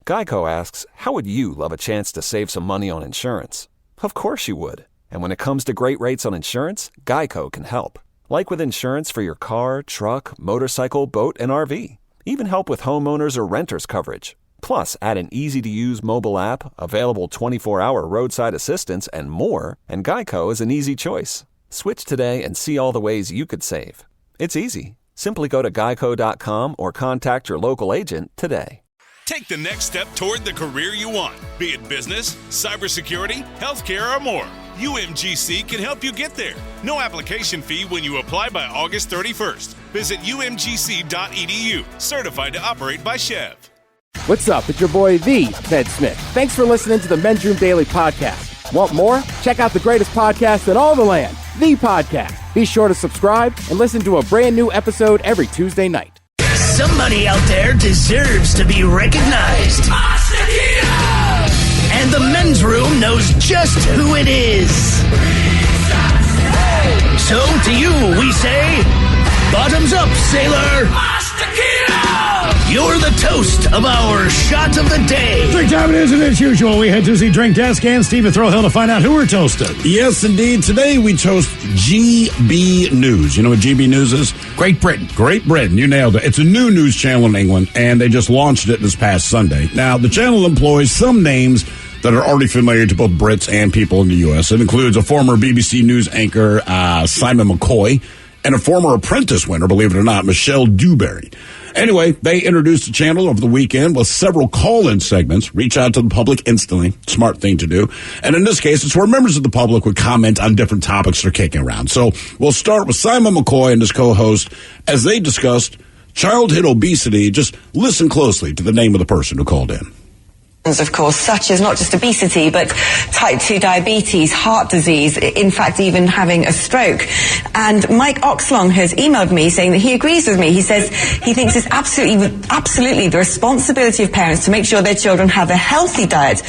Geico asks, how would you love a chance to save some money on insurance? Of course you would. And when it comes to great rates on insurance, Geico can help. Like with insurance for your car, truck, motorcycle, boat, and RV. Even help with homeowners or renters coverage. Plus, add an easy-to-use mobile app, available 24-hour roadside assistance, and more, and Geico is an easy choice. Switch today and see all the ways you could save. It's easy. Simply go to geico.com or contact your local agent today. Take the next step toward the career you want, be it business, cybersecurity, healthcare, or more. UMGC can help you get there. No application fee when you apply by August 31st. Visit umgc.edu, certified to operate by Chev. What's up? It's your boy, The Ted Smith. Thanks for listening to the Men's Room Daily Podcast. Want more? Check out the greatest podcast in all the land, The Podcast. Be sure to subscribe and listen to a brand new episode every Tuesday night. Somebody out there deserves to be recognized. And the Men's Room knows just who it is. So to you, we say, bottoms up, sailor. You're the toast of our shot of the day. Drink time it is, and as usual, we head to the drink desk and Stephen Throwhill to find out who we're toasting. Yes, indeed. Today we toast GB News. You know what GB News is? Great Britain. Great Britain. You nailed it. It's a new news channel in England, and they just launched it this past Sunday. Now, the channel employs some names that are already familiar to both Brits and people in the U.S. It includes a former BBC News anchor, Simon McCoy, and a former Apprentice winner, believe it or not, Michelle Dewberry. Anyway, they introduced the channel over the weekend with several call-in segments. Reach out to the public instantly. Smart thing to do. And in this case, it's where members of the public would comment on different topics they're kicking around. So we'll start with Simon McCoy and his co-host as they discussed childhood obesity. Just listen closely to the name of the person who called in. Of course, such as not just obesity, but type 2 diabetes, heart disease, in fact, even having a stroke. And Mike Oxlong has emailed me saying that he agrees with me. He says he thinks it's absolutely the responsibility of parents to make sure their children have a healthy diet.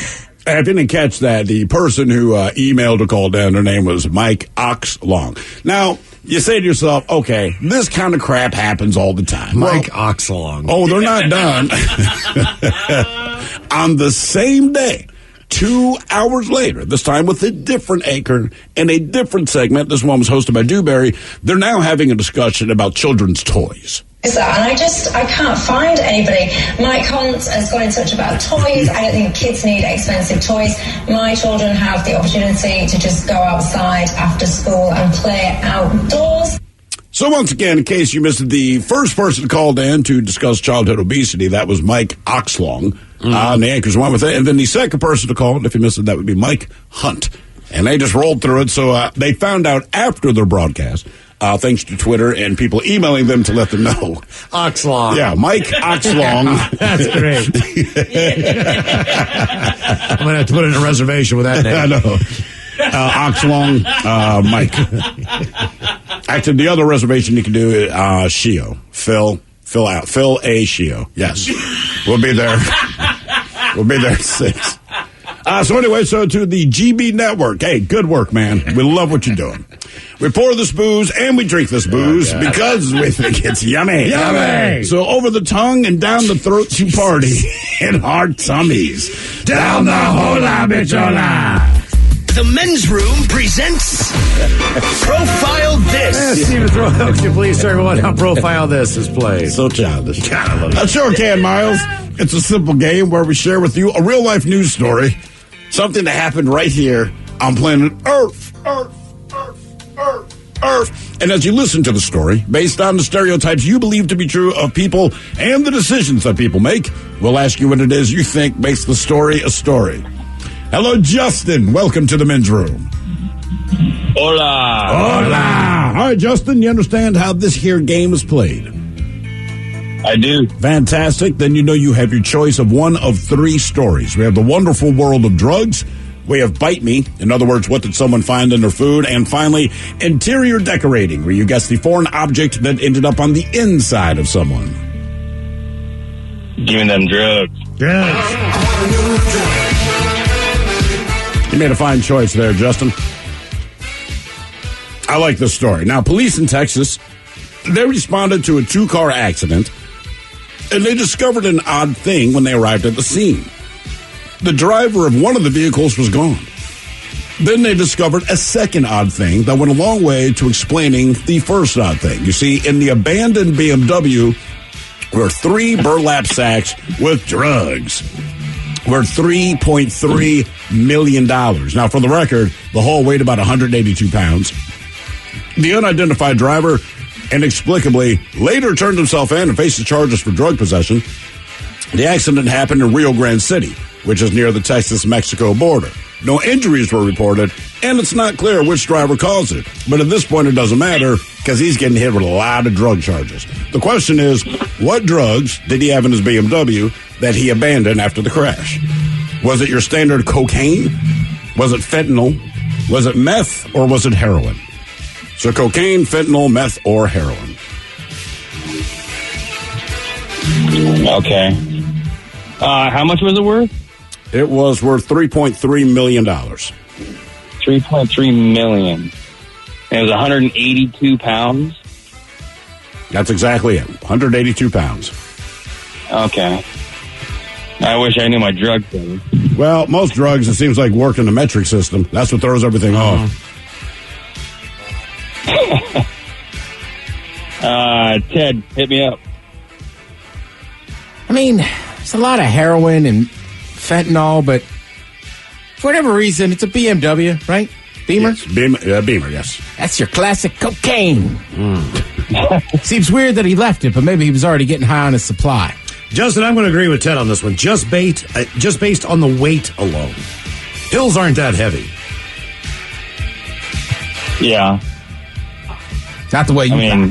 I didn't catch that. The person who emailed or called in, their name was Mike Oxlong. Now, you say to yourself, okay, this kind of crap happens all the time. Mike Oxlong. Oh, they're not done. On the same day, 2 hours later, this time with a different anchor and a different segment, this one was hosted by Dewberry, they're now having a discussion about children's toys. And I can't find anybody. Mike Hunt has got in touch about toys. I don't think kids need expensive toys. My children have the opportunity to just go outside after school and play outdoors. So once again, in case you missed it, the first person called in to discuss childhood obesity, that was Mike Oxlong. And the anchors went with it. And then the second person to call, if you missed it, that would be Mike Hunt. And they just rolled through it. So they found out after their broadcast, thanks to Twitter and people emailing them to let them know. Oxlong. Yeah, Mike Oxlong. That's great. I'm going to have to put in a reservation with that name. I know. Oxlong, Mike. Actually, the other reservation you can do is Shio. Phil A. Shio. Yes. We'll be there. We'll be there at 6. So anyway, to the GB network. Hey, good work, man. We love what you're doing. We pour this booze and we drink this booze because we think it's yummy. Yummy! So over the tongue and down the throat to party in our tummies. Down the hola, bichola! The Men's Room presents Profile This. Stephen Throwhill, could you please tell everyone how Profile This is played? So childish. I sure can, Miles. It's a simple game where we share with you a real-life news story, something that happened right here on planet Earth. And as you listen to the story, based on the stereotypes you believe to be true of people and the decisions that people make, we'll ask you what it is you think makes the story a story. Hello, Justin. Welcome to the Men's Room. Hola. Hola. All right, Justin, you understand how this here game is played? I do. Fantastic. Then you know you have your choice of one of 3 stories. We have the wonderful world of drugs. We have Bite Me. In other words, what did someone find in their food? And finally, interior decorating, where you guess the foreign object that ended up on the inside of someone. Giving them drugs. Drugs. You made a fine choice there, Justin. I like this story. Now, police in Texas, they responded to a 2-car accident and they discovered an odd thing when they arrived at the scene. The driver of one of the vehicles was gone. Then they discovered a second odd thing that went a long way to explaining the first odd thing. You see, in the abandoned BMW were 3 burlap sacks with drugs worth $3.3 million. Now, for the record, the haul weighed about 182 pounds. The unidentified driver inexplicably later turned himself in and faced the charges for drug possession. The accident happened in Rio Grande City, which is near the Texas-Mexico border. No injuries were reported, and it's not clear which driver caused it. But at this point, it doesn't matter because he's getting hit with a lot of drug charges. The question is, what drugs did he have in his BMW that he abandoned after the crash? Was it your standard cocaine? Was it fentanyl? Was it meth? Or was it heroin? So cocaine, fentanyl, meth, or heroin. Okay. How much was it worth? It was worth $3.3 million. $3.3 million. And it was 182 pounds? That's exactly it. 182 pounds. Okay. I wish I knew my drug thing. Well, most drugs, it seems like, work in the metric system. That's what throws everything off. Ted, hit me up. I mean, it's a lot of heroin and fentanyl, but for whatever reason, it's a BMW, right? Beamer? Yes. Beamer, yes. That's your classic cocaine. Seems weird that he left it, but maybe he was already getting high on his supply. Justin, I'm going to agree with Ted on this one. Just based on the weight alone. Pills aren't that heavy. Yeah. Not the way you I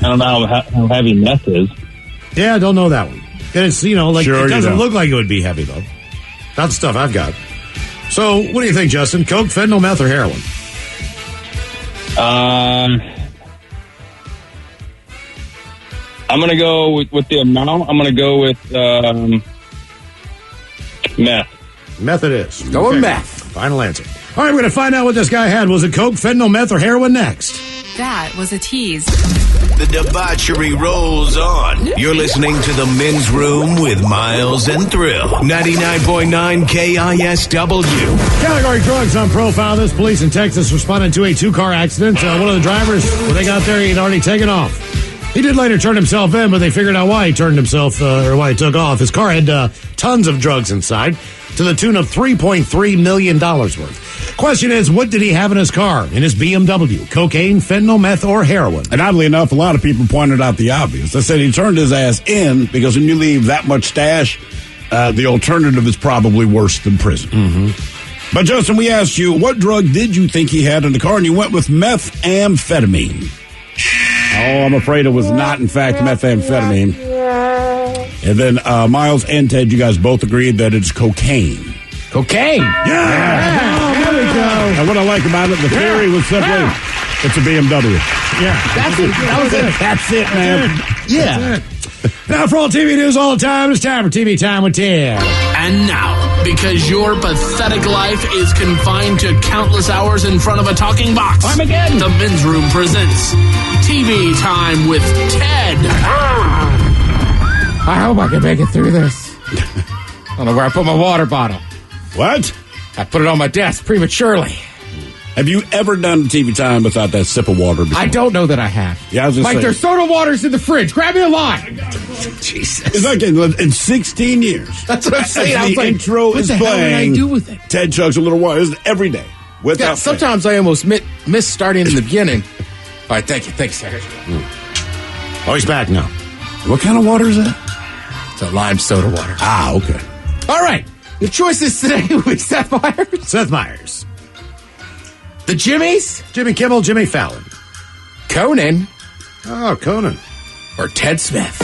don't know how heavy meth is. Yeah, I don't know that one. And it's, Sure it doesn't don't. look like it would be heavy, though. Not the stuff I've got. So, what do you think, Justin? Coke, fentanyl, meth, or heroin? I'm going to go with the amount. I'm going to go with meth. Meth it is. Go with meth. Final answer. All right, we're going to find out what this guy had. Was it Coke, fentanyl, meth, or heroin next? That was a tease. The debauchery rolls on. You're listening to The Men's Room with Miles and Thrill. 99.9 KISW. Category drugs on profile. This police in Texas responded to a 2-car accident. One of the drivers, when they got there, he had already taken off. He did later turn himself in, but they figured out why he turned himself, or why he took off. His car had tons of drugs inside, to the tune of $3.3 million worth. Question is, what did he have in his car, in his BMW? Cocaine, fentanyl, meth, or heroin? And oddly enough, a lot of people pointed out the obvious. They said he turned his ass in because when you leave that much stash, the alternative is probably worse than prison. Mm-hmm. But, Justin, we asked you, what drug did you think he had in the car? And you went with methamphetamine. Oh, I'm afraid it was not, in fact, methamphetamine. And then Miles and Ted, you guys both agreed that it's cocaine. Cocaine? Yeah. Oh, there we go. And what I like about it, the theory was simply, it's a BMW. Yeah. That's it. That was it. That's it, man. Yeah. Now, for all TV news all the time, it's time for TV Time with Ted. And now, because your pathetic life is confined to countless hours in front of a talking box, Armageddon. The Men's Room presents TV Time with Ted. I hope I can make it through this. I don't know where I put my water bottle. What? I put it on my desk prematurely. Have you ever done TV Time without that sip of water before? I don't know that I have. Yeah, I was just like, saying. there's soda waters in the fridge. Grab me a lime. Jesus. It's like in 16 years. That's what I'm saying. As I was the like, intro what is the hell did I playing, do with it? Ted chugs a little water. It's every day. Yeah, sometimes I almost miss starting in the beginning. All right, thank you. Thanks, sir. Oh, he's back now. What kind of water is that? It's a lime soda water. Ah, okay. All right. The choices today will be Seth Meyers. Seth Meyers. The Jimmies. Jimmy Kimmel, Jimmy Fallon. Conan. Oh, Conan. Or Ted Smith.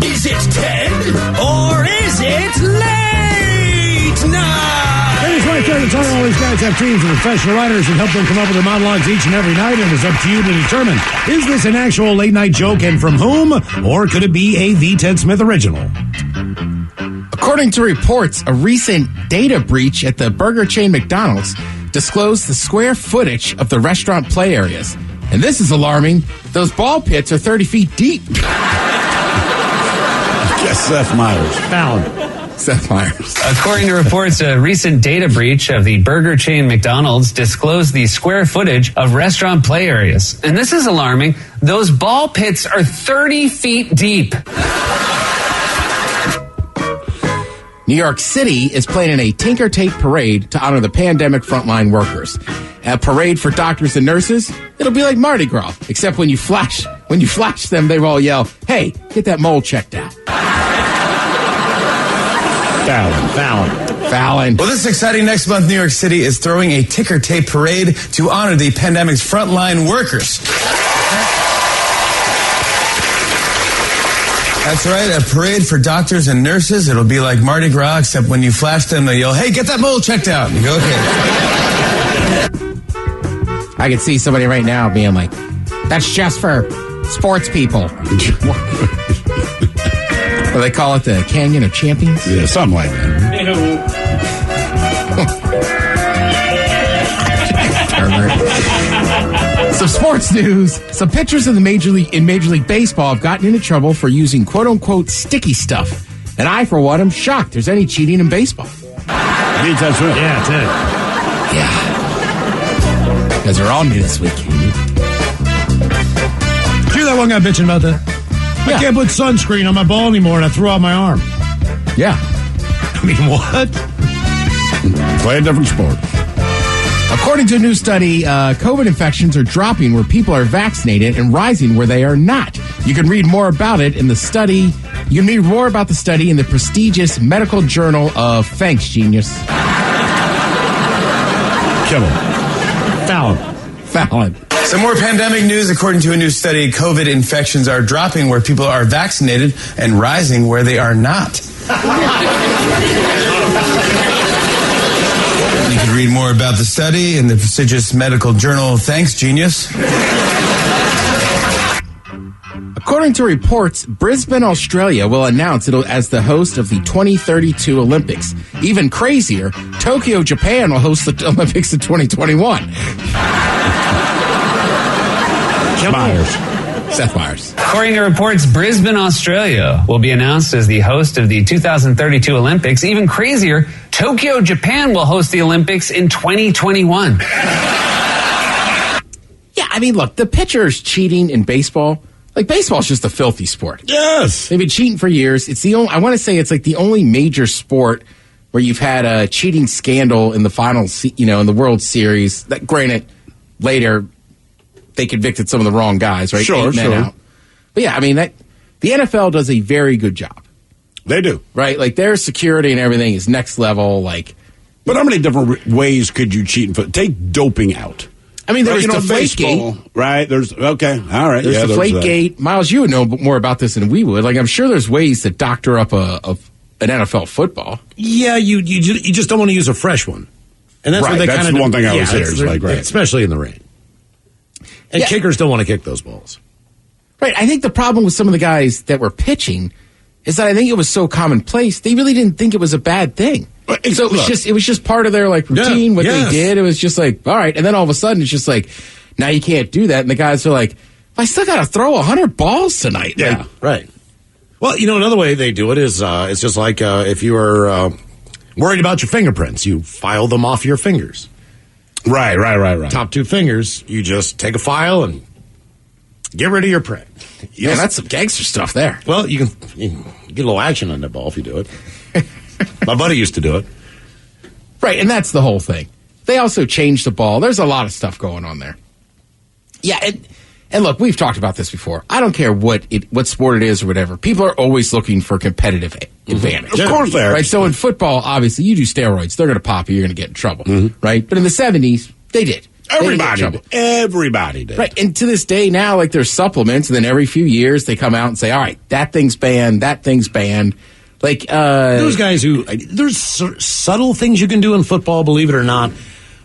Is it Ted or is it late night? It is right there to tell all these guys have teams of professional writers and help them come up with their monologues each and every night, and it's up to you to determine, is this an actual late night joke and from whom, or could it be a The Ted Smith original? According to reports, a recent data breach at the burger chain McDonald's disclosed the square footage of the restaurant play areas. And this is alarming. Those ball pits are 30 feet deep. Seth Meyers. Fallon. Seth Meyers. According to reports, a recent data breach of the burger chain McDonald's disclosed the square footage of restaurant play areas. And this is alarming. Those ball pits are 30 feet deep. New York City is planning a Tinker Tape parade to honor the pandemic frontline workers. A parade for doctors and nurses. It'll be like Mardi Gras, except when you flash them, they all yell, "Hey, get that mole checked out." Fallon. Well, this is exciting. Next month, New York City is throwing a ticker tape parade to honor the pandemic's frontline workers. That's right, a parade for doctors and nurses. It'll be like Mardi Gras, except when you flash them, they yell, "Hey, get that mole checked out." And you go, okay. I can see somebody right now being like, "That's just for sports people." Or they call it the Canyon of Champions? Yeah, something like that. Some sports news. Some pitchers in Major League Baseball have gotten into trouble for using quote-unquote sticky stuff. And I, for one, am shocked there's any cheating in baseball. Yeah, that's it. Yeah. You guys are on me this week. Did you hear that one guy bitching about that? Yeah. I can't put sunscreen on my ball anymore, and I threw out my arm. Yeah. I mean, what? Play a different sport. According to a new study, COVID infections are dropping where people are vaccinated and rising where they are not. You can read more about it in the study. You can read more about the study in the prestigious medical journal of Thanks, Genius. Kill him. Fallon. Some more pandemic news. According to a new study, COVID infections are dropping where people are vaccinated and rising where they are not. You can read more about the study in the prestigious medical journal Thanks, Genius. According to reports, Brisbane, Australia will announce it as the host of the 2032 Olympics. Even crazier, Tokyo, Japan will host the Olympics in 2021. Seth Meyers. According to reports, Brisbane, Australia will be announced as the host of the 2032 Olympics. Even crazier, Tokyo, Japan will host the Olympics in 2021. Yeah, I mean, look, the pitchers cheating in baseball, like baseball is just a filthy sport. Yes. They've been cheating for years. It's the only, I want to say it's like the only major sport where you've had a cheating scandal in the finals, in the World Series. That, granted, later they convicted some of the wrong guys, right? Sure. Out. But yeah, I mean, the NFL does a very good job. They do. Right? Like their security and everything is next level. But how many different ways could you cheat? Take doping out. I mean, there's Deflategate. Right? There's, okay, all right. There's Deflategate. Miles, you would know more about this than we would. Like, I'm sure there's ways to doctor up an NFL football. Yeah, you just don't want to use a fresh one. And that's what they kind of do. That's one thing I always hear. Is right. Especially in the rain. And kickers don't want to kick those balls. Right. I think the problem with some of the guys that were pitching is that I think it was so commonplace, they really didn't think it was a bad thing. So it was just part of their routine, what they did. It was just like, all right. And then all of a sudden it's just like, now you can't do that. And the guys are like, I still got to throw 100 balls tonight. Yeah, right. Well, another way they do it is it's just like if you were worried about your fingerprints, you file them off your fingers. Right. Top two fingers, you just take a file and get rid of your print. Yeah, that's some gangster stuff there. Well, you can get a little action on that ball if you do it. My buddy used to do it. Right, and that's the whole thing. They also changed the ball. There's a lot of stuff going on there. Yeah, and look, we've talked about this before. I don't care what sport it is or whatever. People are always looking for competitive advantage. Of course they are. Right, so in football, obviously, you do steroids. They're going to pop you. You're going to get in trouble. Right? But in the 70s, they did. Everybody did. Right, and to this day now, there's supplements, and then every few years they come out and say, all right, that thing's banned, that thing's banned. Those guys there's subtle things you can do in football, believe it or not.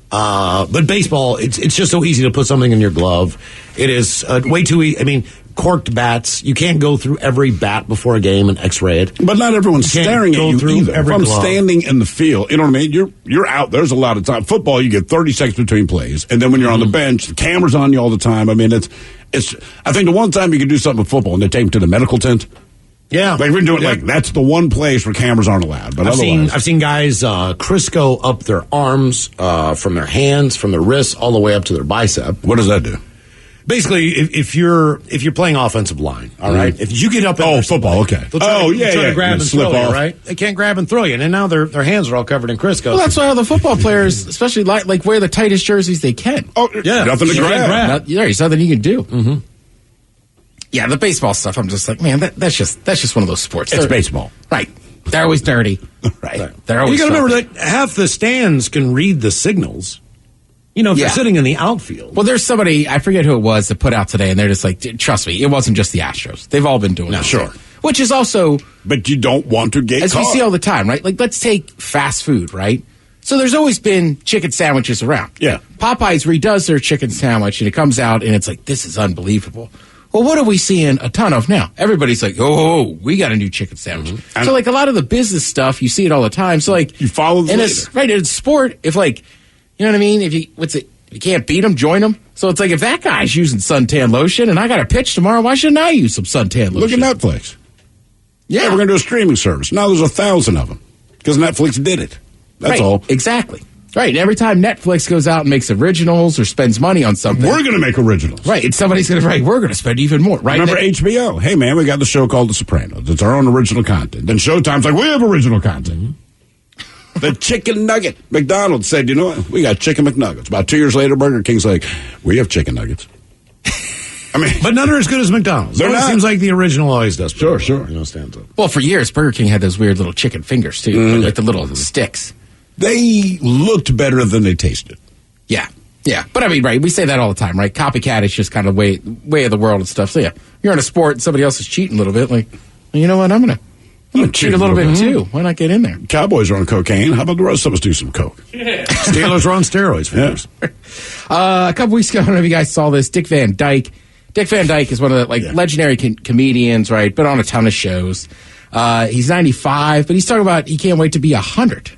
But baseball, it's just so easy to put something in your glove. It is way too easy. I mean, corked bats, you can't go through every bat before a game and x-ray it. But not everyone's staring at you either. If I'm glove. standing in the field, you know what I mean? You're out. There's a lot of time. Football, you get 30 seconds between plays. And then when you're on the bench, the camera's on you all the time. I mean, it's. I think the one time you can do something with football and they take them to the medical tent. Yeah. Like, we're doing, like, that's the one place where cameras aren't allowed. But I've seen guys Crisco up their arms, from their hands, from their wrists, all the way up to their bicep. What does that do? Basically, if you're playing offensive line, all right, if you get up, football, okay. Try to grab and throw you, right? They can't grab and throw you, and now their hands are all covered in Crisco. Well, that's why all the football players, especially like wear the tightest jerseys they can. Oh, yeah, nothing to grab. There's nothing you can do. Mm-hmm. Yeah, the baseball stuff. I'm just like, man, that's just one of those sports. It's baseball, right? They're always dirty, right? They're always. You got to remember that half the stands can read the signals. If you're sitting in the outfield. Well, there's somebody, I forget who it was, that put out today, and they're just like, trust me, it wasn't just the Astros. They've all been doing it. Sure. Which is also... But you don't want to get as caught. we see all the time, right? Like, let's take fast food, right? So there's always been chicken sandwiches around. Yeah. Popeyes redoes their chicken sandwich, and it comes out, and it's like, this is unbelievable. Well, what are we seeing a ton of now? Everybody's like, oh, we got a new chicken sandwich. Mm-hmm. So, like, a lot of the business stuff, you see it all the time. So, like... You follow the leader. Right, in sport, if, like, you know what I mean? If you can't beat them, join them. So it's like, if that guy's using suntan lotion and I got a pitch tomorrow, why shouldn't I use some suntan lotion? Look at Netflix. Yeah. We're going to do a streaming service. Now there's 1,000 of them because Netflix did it. That's all. Exactly. Right. And every time Netflix goes out and makes originals or spends money on something, we're going to make originals. Right. And somebody's going to, we're going to spend even more. Right. Remember HBO? Hey, man, we got the show called The Sopranos. It's our own original content. Then Showtime's like, we have original content. The chicken nugget. McDonald's said, you know what? We got chicken McNuggets. About 2 years later, Burger King's like, we have chicken nuggets. I mean, but none are as good as McDonald's. It seems like the original always does. Sure. Stands up. Well, for years, Burger King had those weird little chicken fingers, too. Like the little sticks. They looked better than they tasted. Yeah. Yeah. But I mean, right, we say that all the time, right? Copycat is just kind of way of the world and stuff. So, yeah, you're in a sport and somebody else is cheating a little bit. Like, well, you know what? I'm going to cheat a little bit, too. Why not get in there? Cowboys are on cocaine. How about the rest of us do some coke? Yeah. Steelers are on steroids for years. A couple weeks ago, I don't know if you guys saw this, Dick Van Dyke. Dick Van Dyke is one of the legendary comedians, right? Been on a ton of shows. He's 95, but he's talking about he can't wait to be 100.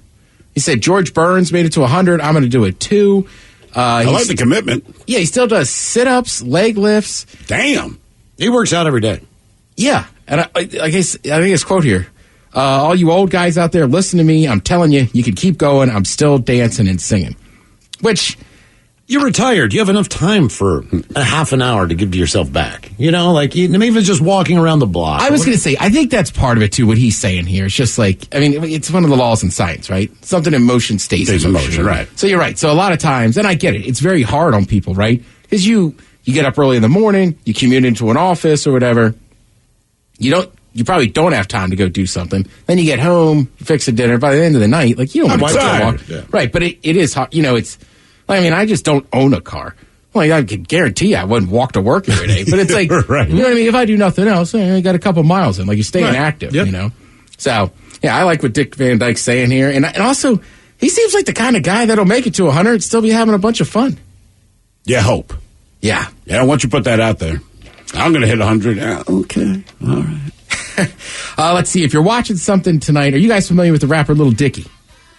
He said, George Burns made it to 100. I'm going to do it, too. I like the commitment. Yeah, he still does sit-ups, leg lifts. Damn. He works out every day. Yeah. And I think his quote here, all you old guys out there, listen to me. I'm telling you, you can keep going. I'm still dancing and singing. Which... You're retired. You have enough time for a half an hour to give to yourself back. You know, like maybe it's just walking around the block. I was going to say, I think that's part of it, too, what he's saying here. It's just like, I mean, it's one of the laws in science, right? Something in motion stays in motion. Right. So you're right. So a lot of times, and I get it, it's very hard on people, right? Because you get up early in the morning, you commute into an office or whatever. You probably don't have time to go do something. Then you get home, you fix a dinner. By the end of the night, like, you don't want to walk. Yeah. Right. But it is hard. You know, it's, I mean, I just don't own a car. Well, I can guarantee you I wouldn't walk to work every day. But it's like, right. You know what I mean? If I do nothing else, I got a couple miles in. Like, you're staying active, you know? So, yeah, I like what Dick Van Dyke's saying here. And also, he seems like the kind of guy that'll make it to 100 and still be having a bunch of fun. Yeah, hope. Yeah. Yeah, once you put that out there, I'm going to hit 100. Yeah, okay. All right. Let's see. If you're watching something tonight, are you guys familiar with the rapper Lil Dicky?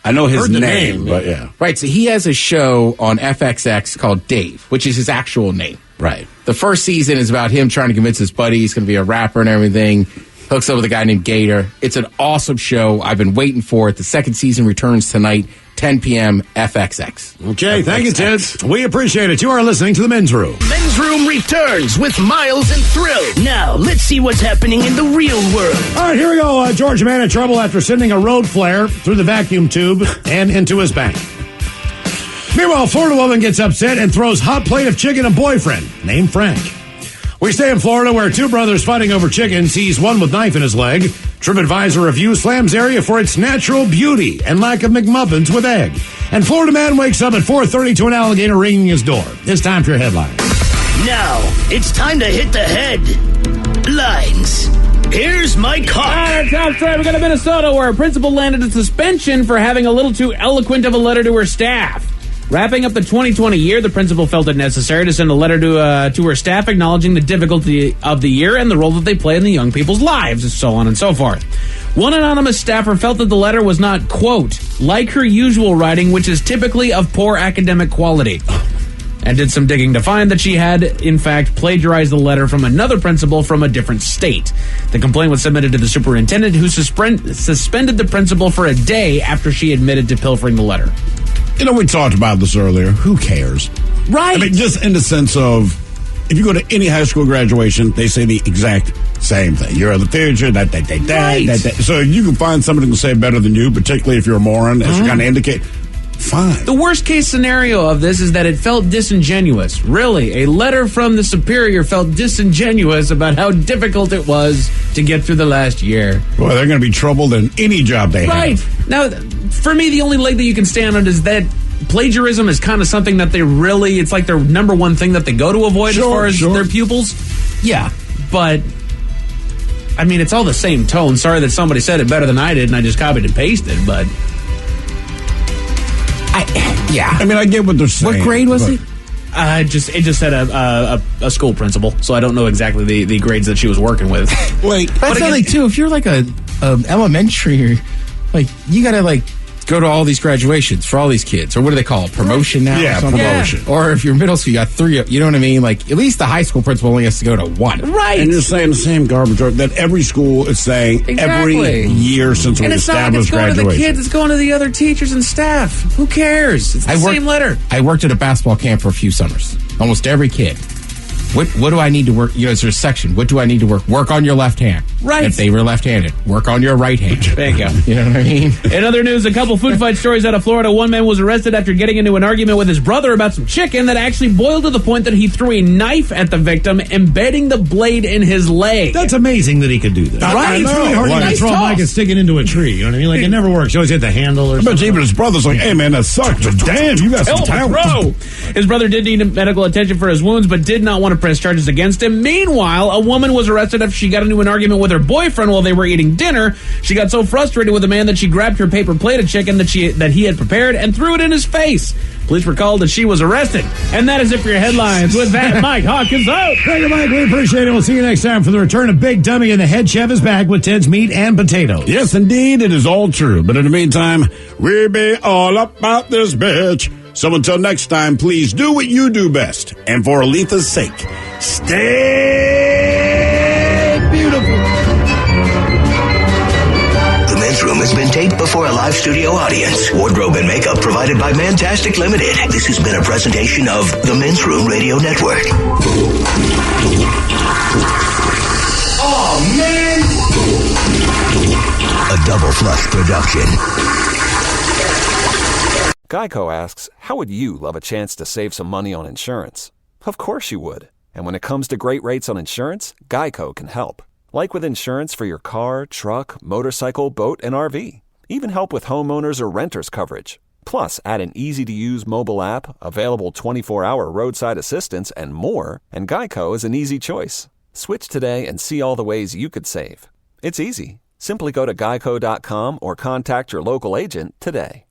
I know his name, but yeah. Right, so he has a show on FXX called Dave, which is his actual name. Right. The first season is about him trying to convince his buddy he's going to be a rapper and everything. Hooks up with a guy named Gator. It's an awesome show. I've been waiting for it. The second season returns tonight, 10 p.m. FXX. Okay, thank you, Ted. We appreciate it. You are listening to The Men's Room. Men's Room returns with Miles and Thrill. Now, let's see what's happening in the real world. All right, here we go. Georgia man in trouble after sending a road flare through the vacuum tube and into his bank. Meanwhile, Florida woman gets upset and throws hot plate of chicken at boyfriend named Frank. We stay in Florida where two brothers fighting over chicken sees one with knife in his leg. TripAdvisor review slams area for its natural beauty and lack of McMuffins with egg. And Florida man wakes up at 4:30 to an alligator ringing his door. It's time for your headlines. Now, it's time to hit the headlines. Here's Mike Hawk. Top story. We got to Minnesota where a principal landed a suspension for having a little too eloquent of a letter to her staff. Wrapping up the 2020 year, the principal felt it necessary to send a letter to her staff acknowledging the difficulty of the year and the role that they play in the young people's lives, and so on and so forth. One anonymous staffer felt that the letter was not, quote, like her usual writing, which is typically of poor academic quality. and did some digging to find that she had, in fact, plagiarized the letter from another principal from a different state. The complaint was submitted to the superintendent, who suspended the principal for a day after she admitted to pilfering the letter. You know, we talked about this earlier. Who cares? Right. I mean, just in the sense of, if you go to any high school graduation, they say the exact same thing. You're the future, that. So if you can find somebody who can say it better than you, particularly if you're a moron, as you kind of indicate, fine. The worst case scenario of this is that it felt disingenuous. Really, a letter from the superior felt disingenuous about how difficult it was to get through the last year. Boy, they're going to be troubled in any job they have. Right. Now, for me, the only leg that you can stand on is that plagiarism is kind of something that it's like their number one thing that they go to avoid as far as their pupils. Yeah, but I mean, it's all the same tone. Sorry that somebody said it better than I did and I just copied and pasted, but I mean, I get what they're saying. What grade was he? It just said a school principal, so I don't know exactly the grades that she was working with. Wait, that's something too. If you're like a elementary, like you gotta like go to all these graduations for all these kids, or what do they call it? Promotion now? Yeah, or something? promotion. Yeah. Or if you're middle school, you got 3. You know what I mean? Like at least the high school principal only has to go to 1. Right. And you're saying the same garbage that every school is saying every year since we established graduation. And it's not like it's going to the kids; it's going to the other teachers and staff. Who cares? It's the same letter. I worked at a basketball camp for a few summers. Almost every kid. What do I need to work? You know, is there a section? What do I need to work? Work on your left hand. Right. If they were left-handed, work on your right hand. There you go. You know what I mean? In other news, a couple food fight stories out of Florida. One man was arrested after getting into an argument with his brother about some chicken that actually boiled to the point that he threw a knife at the victim, embedding the blade in his leg. That's amazing that he could do that. Right? It's really hard to throw a mic and stick it into a tree. You know what I mean? Like, it never works. You always hit the handle or something. But even his brother's like, hey, man, that sucked. But damn, you got some talent. His brother did need medical attention for his wounds, but did not want to press charges against him. Meanwhile, a woman was arrested after she got into an argument with her boyfriend while they were eating dinner. She got so frustrated with the man that she grabbed her paper plate of chicken that he had prepared and threw it in his face. Police were called and she was arrested. And that is it for your headlines. With that, Mike Hawkins out. Thank you, Mike. We appreciate it. We'll see you next time for the return of Big Dummy, and the head chef is back with Ted's meat and potatoes. Yes, indeed, it is all true. But in the meantime, we be all about this bitch. So until next time, please do what you do best. And for Aletha's sake, stay beautiful. The Men's Room has been taped before a live studio audience. Wardrobe and makeup provided by Mantastic Limited. This has been a presentation of the Men's Room Radio Network. Oh, man! A Double Flush production. Geico asks, how would you love a chance to save some money on insurance? Of course you would. And when it comes to great rates on insurance, Geico can help. Like with insurance for your car, truck, motorcycle, boat, and RV. Even help with homeowners or renters coverage. Plus, add an easy-to-use mobile app, available 24-hour roadside assistance, and more, and Geico is an easy choice. Switch today and see all the ways you could save. It's easy. Simply go to geico.com or contact your local agent today.